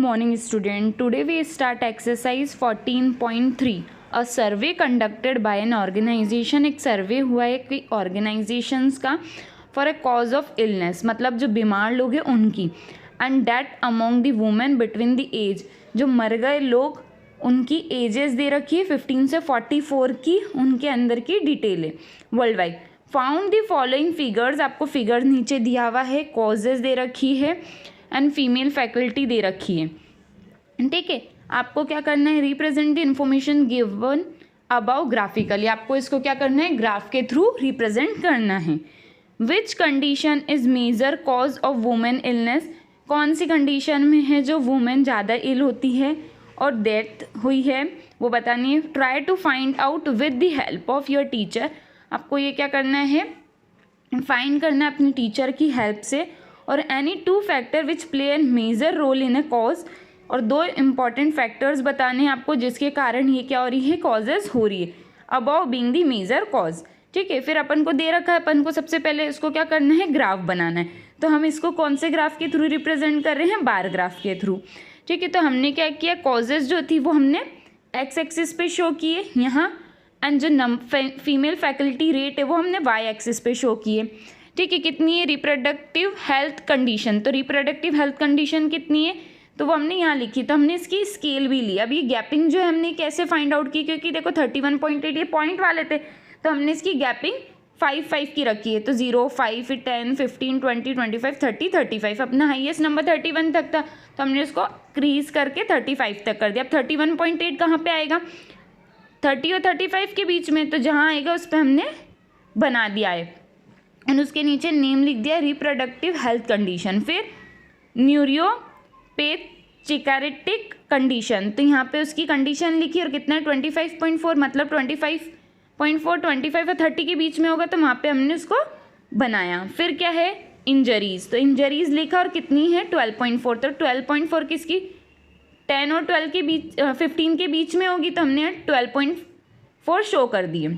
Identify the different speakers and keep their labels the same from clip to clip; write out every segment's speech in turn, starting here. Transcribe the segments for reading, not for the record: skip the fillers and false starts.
Speaker 1: morning student. Today we start exercise 14.3. A survey conducted by an organization. एक सर्वे हुआ है कि ऑर्गेनाइजेशंस का for a cause of illness, मतलब जो बीमार लोग हैं उनकी, and that among the women between the age, जो मर गए लोग उनकी एजेस दे रखी है 15 से 44 की, उनके अंदर की डिटेल है world wide. Found the following figures, आपको फिगर नीचे दिया हुआ है, कॉजेज दे रखी है एंड फीमेल फैकल्टी दे रखी है. ठीक है, आपको क्या करना है, represent the information given about graphically, आपको इसको क्या करना है, ग्राफ के थ्रू रिप्रेजेंट करना है. Which condition is major cause of women illness, कौन सी कंडीशन में है जो वुमेन ज़्यादा इल होती है और डेथ हुई है वो बतानी है. Try to find out with the help of your teacher, आपको ये क्या करना है, फाइंड करना है अपनी टीचर की हेल्प से. और any two factor which play an major role in a cause, और दो इम्पॉर्टेंट फैक्टर्स बताने हैं आपको जिसके कारण ये क्या हो रही है, कॉजेज हो रही है, about being the major cause. ठीक है, फिर अपन को दे रखा है, अपन को सबसे पहले इसको क्या करना है, ग्राफ बनाना है. तो हम इसको कौन से ग्राफ के थ्रू रिप्रेजेंट कर रहे हैं, बार ग्राफ के थ्रू. ठीक है, तो हमने क्या किया, कॉजेज जो थी वो हमने एक्स एक्सिस पे शो किए यहाँ, एंड जो फीमेल फैकल्टी रेट है वो हमने वाई एक्सिस पे शो किए. ठीक है, कितनी है रिप्रोडक्टिव हेल्थ कंडीशन, तो रिप्रोडक्टिव हेल्थ कंडीशन कितनी है तो वो हमने यहाँ लिखी, तो हमने इसकी स्केल भी ली. अब ये गैपिंग जो है हमने कैसे फाइंड आउट की, क्योंकि देखो 31.8 ये पॉइंट वाले थे, तो हमने इसकी गैपिंग 5 की रखी है. तो 0, 5, 10, 15, 20, 25, 30, 35, अपना हाईएस्ट नंबर 31 तक था, तो हमने इसको क्रीज करके 35 तक कर दिया. अब 31.8 कहाँ पे आएगा, 30 और 35 के बीच में, तो जहाँ आएगा उस पर हमने बना दिया है, एंड उसके नीचे नेम लिख दिया रिप्रोडक्टिव हेल्थ कंडीशन. फिर न्यूरोपैथिक कंडीशन, तो यहाँ पे उसकी कंडीशन लिखी और कितना 25.4, मतलब 25.4, 25 और 30 के बीच में होगा, तो वहाँ पे हमने उसको बनाया. फिर क्या है, इंजरीज, तो इंजरीज लिखा और कितनी है 12.4, तो 12.4 किसकी 10 और 12 के बीच 15 के बीच में होगी, तो हमने 12.4 शो कर दिए.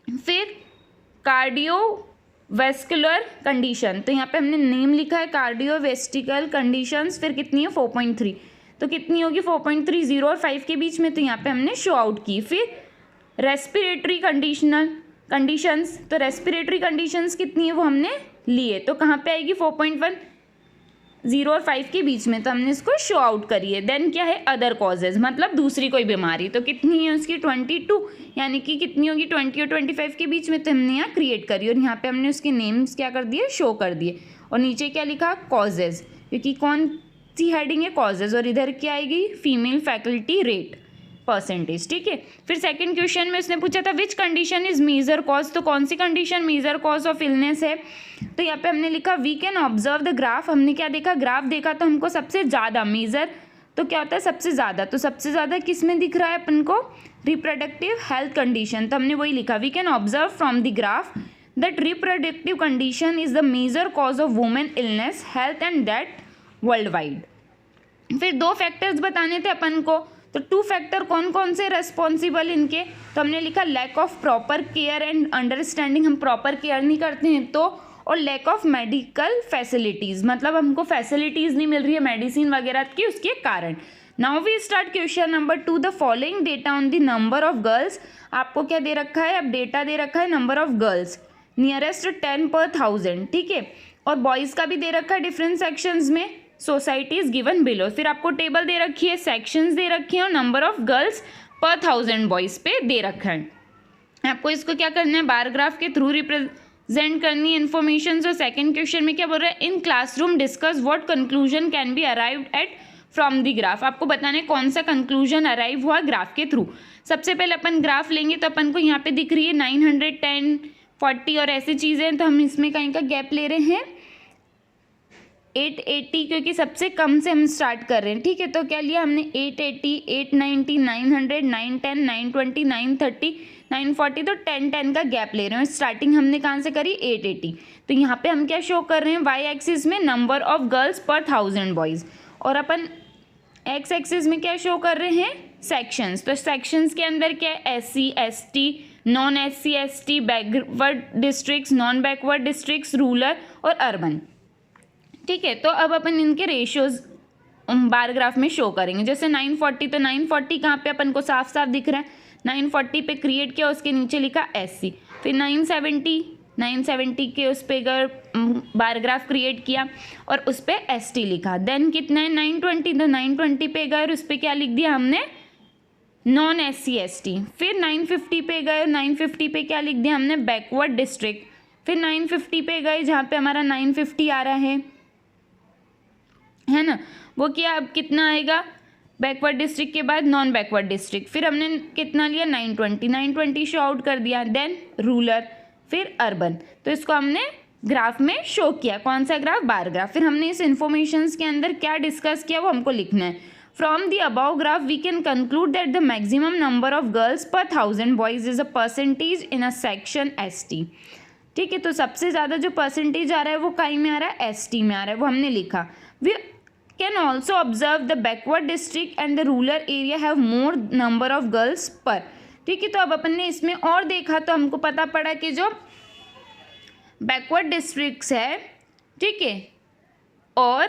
Speaker 1: फिर कार्डियोवैस्कुलर कंडीशन, तो यहाँ पे हमने नेम लिखा है कार्डियोवेस्टिकल कंडीशंस, फिर कितनी है 4.3, तो कितनी होगी 4.3, 0 और 5 के बीच में, तो यहाँ पे हमने शो आउट की. फिर रेस्पिरेटरी कंडीशंस, तो रेस्पिरेटरी कंडीशंस कितनी है वो हमने लिए, तो कहाँ पे आएगी 4.1, 0 और 5 के बीच में, तो हमने इसको शो आउट करी है. देन क्या है, अदर कॉजेज, मतलब दूसरी कोई बीमारी, तो कितनी है उसकी 22, यानी कि कितनी होगी 20 और 25 के बीच में, तो हमने यहाँ क्रिएट करी और यहाँ पे हमने उसके नेम्स क्या कर दिए, शो कर दिए. और नीचे क्या लिखा, कॉजेज, क्योंकि कौन सी हेडिंग है, कॉजेज, और इधर क्या आएगी, फीमेल फैकल्टी रेट परसेंटेज. ठीक है, फिर सेकंड क्वेश्चन में उसने पूछा था which condition is major cause, तो कौन सी condition major cause of illness है, तो यहाँ पे हमने लिखा we can observe the graph. हमने क्या देखा, ग्राफ देखा, तो हमको सबसे ज़्यादा मेजर, तो क्या होता है सबसे ज़्यादा, तो सबसे ज़्यादा किस में दिख रहा है अपन को, रिप्रोडक्टिव हेल्थ कंडीशन, तो हमने वही लिखा we can observe from the graph that reproductive condition is the major cause of women illness health and death worldwide. फिर दो फैक्टर्स बताने थे अपन को, तो टू फैक्टर कौन कौन से रेस्पॉन्सिबल इनके, तो हमने लिखा lack of proper care and understanding, हम प्रॉपर केयर नहीं करते हैं तो, और लैक ऑफ मेडिकल फैसिलिटीज़, मतलब हमको फैसिलिटीज़ नहीं मिल रही है मेडिसिन वगैरह की, उसके कारण. Now we start question number 2. The following data on the number of girls, आपको क्या दे रखा है, अब डेटा दे रखा है number of girls nearest 10 per 1000. ठीक है, और बॉयज़ का भी दे रखा है डिफरेंट सेक्शंस में, सोसाइटीज गिवन बिलो. फिर आपको टेबल दे रखी है, सेक्शंस दे रखे हैं, और number of girls per 1000 boys पे दे रखा है. आपको इसको क्या करना है, बार ग्राफ के थ्रू रिप्रेजेंट करनी है इन्फॉर्मेशन. और सेकंड क्वेश्चन में क्या बोल रहा है, in classroom discuss what conclusion can be arrived at from the graph, आपको बताना है कौन सा कंक्लूजन अराइव हुआ ग्राफ के थ्रू. सबसे पहले अपन ग्राफ लेंगे, तो अपन को यहाँ पे दिख रही है 910, 40 और ऐसी चीज़ें, तो हम इसमें कहीं का गैप ले रहे हैं 880, क्योंकि सबसे कम से हम स्टार्ट कर रहे हैं. ठीक है, तो क्या लिया हमने 880, 890, 900, 910, 920, 930, 940, तो 10 का गैप ले रहे हैं. स्टार्टिंग हमने कहाँ से करी, 880. तो यहाँ पे हम क्या शो कर रहे हैं, वाई एक्सिस में number of girls per 1000 boys, और अपन एक्स एक्सिस में क्या शो कर रहे हैं, सेक्शंस. तो सेक्शंस के अंदर क्या है, SC, ST, non SC, ST, backward districts, non backward districts, rural और अर्बन. ठीक है, तो अब अपन इनके रेशियोज बार ग्राफ में शो करेंगे। जैसे 940, तो 940 कहाँ पे अपन को साफ साफ दिख रहा है, 940 पे क्रिएट किया, उसके नीचे लिखा SC। फिर 970 के उस पर अगर बार ग्राफ क्रिएट किया और उस पर ST लिखा। देन कितना है 920, तो 920 पे गए और उस पर क्या लिख दिया हमने, नॉन SC ST। फिर 950 पे गए, 950 पे क्या लिख दिया हमने, बैकवर्ड डिस्ट्रिक्ट। फिर 950 पे गए जहाँ पे हमारा 950 आ रहा है ना, वो क्या अब कितना आएगा, बैकवर्ड डिस्ट्रिक्ट के बाद नॉन बैकवर्ड डिस्ट्रिक्ट। फिर हमने कितना लिया 920 शो आउट कर दिया। देन रूरल, फिर अर्बन। तो इसको हमने ग्राफ में शो किया। कौन सा ग्राफ, बार ग्राफ। फिर हमने इस इन्फॉर्मेशंस के अंदर क्या डिस्कस किया वो हमको लिखना है। From the above graph we can conclude that the maximum number of girls per 1000 boys is a percentage in a section ST। ठीक है, तो सबसे ज़्यादा जो परसेंटेज आ रहा है वो काई में आ रहा है, ST में आ रहा है, वो हमने लिखा। We can also observe the backward district and the rural area have more number of girls per. ठीक है, तो अब अपन ने इसमें और देखा तो हमको पता पड़ा कि जो बैकवर्ड डिस्ट्रिक्ट्स है, ठीक है, और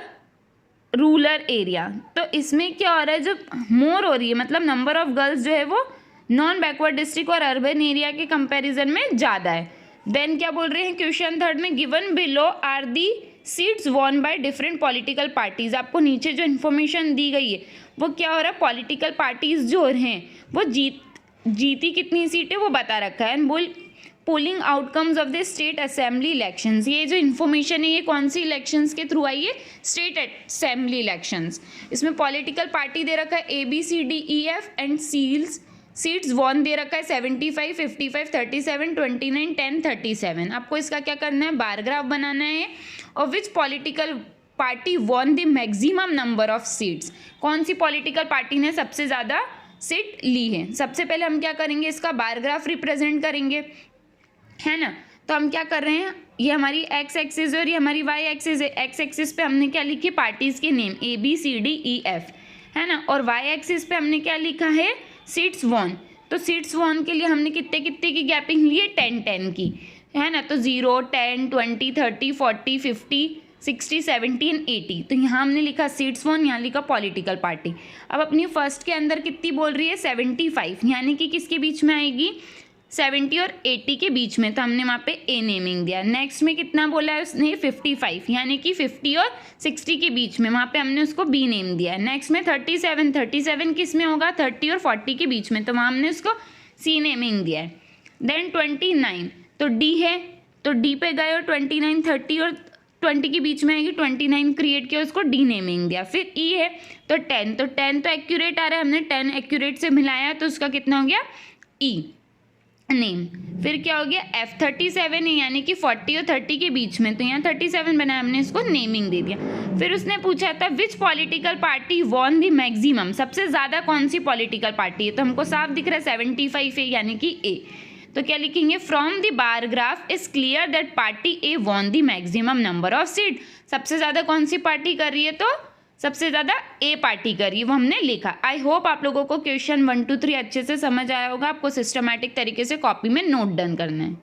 Speaker 1: रूरल एरिया, तो इसमें क्या हो रहा है, जो मोर हो रही है, मतलब नंबर ऑफ गर्ल्स जो है वो नॉन बैकवर्ड डिस्ट्रिक्ट और अर्बन एरिया के कंपैरिजन में ज़्यादा है। देन क्या बोल रहे हैं क्वेश्चन थर्ड में, given below are the seats won by different political parties. आपको नीचे जो इन्फॉर्मेशन दी गई है वो क्या हो रहा है, पॉलिटिकल पार्टीज जो हैं वो जीती कितनी सीटें वो बता रखा है। एंड बोल polling outcomes of the state assembly elections. ये जो इन्फॉर्मेशन है ये कौन सी इलेक्शंस के थ्रू आई है, स्टेट असेंबली इलेक्शंस। इसमें पॉलिटिकल पार्टी दे रखा है ABCDEF एंड सीट्स वॉन दे रखा है 75, 55, 37, 29, 10, 37। आपको इसका क्या करना है, बार ग्राफ बनाना है। और विच political party won the maximum number of seats. कौन सी पॉलिटिकल पार्टी ने सबसे ज़्यादा सीट ली है। सबसे पहले हम क्या करेंगे, इसका बार ग्राफ रिप्रेजेंट करेंगे, है ना। तो हम क्या कर रहे हैं, ये हमारी X एक्सिस और ये हमारी Y एक्सिस है। X एक्सिस पे हमने क्या लिखी, पार्टीज के नेम ABCDEF, है ना। और Y एक्सिस पे हमने क्या लिखा है, सीट्स वॉन। तो सीट्स वॉन के लिए हमने कितने कितने की गैपिंग ली है, 10-10 की, है ना। तो 0, 10, 20, 30, 40, 50, 60, 70 एंड 80। तो यहाँ हमने लिखा सीट्स वॉन, यहाँ लिखा पॉलिटिकल पार्टी। अब अपनी फर्स्ट के अंदर कितनी बोल रही है, 75, यानी कि किसके बीच में आएगी, 70 और 80 के बीच में। तो हमने वहाँ पे A नेमिंग दिया। नेक्स्ट में कितना बोला है उसने, 55, यानी कि 50 और 60 के बीच में, वहाँ पे हमने उसको B नेम दिया है। नेक्स्ट में 37 किस में होगा, 30 और 40 के बीच में, तो वहाँ हमने उसको C नेमिंग दिया है। देन 29, तो D है, तो D पे गए और 29, 30 और 20 के बीच में आएगी, 29 क्रिएट किया, उसको D नेमिंग दिया। फिर E है, तो 10, तो 10 तो एक्यूरेट आ रहा है, हमने 10 एक्यूरेट से मिलाया, तो उसका कितना हो गया, E नेम। फिर क्या हो गया, F37 है, यानी कि 40 और 30 के बीच में, तो यहाँ 37 बनाया, हमने इसको नेमिंग दे दिया। फिर उसने पूछा था विच political party won the maximum, सबसे ज़्यादा कौन सी पॉलिटिकल पार्टी है। तो हमको साफ दिख रहा है 75 है, यानी कि A। तो क्या लिखेंगे, from the bar graph is clear that party A won the maximum number of seat. सबसे ज़्यादा कौन सी पार्टी कर रही है, तो सबसे ज़्यादा A पार्टी करी, वो हमने लिखा। आई होप आप लोगों को क्वेश्चन 1 2 3 अच्छे से समझ आया होगा। आपको सिस्टमैटिक तरीके से कॉपी में नोट डन करना है।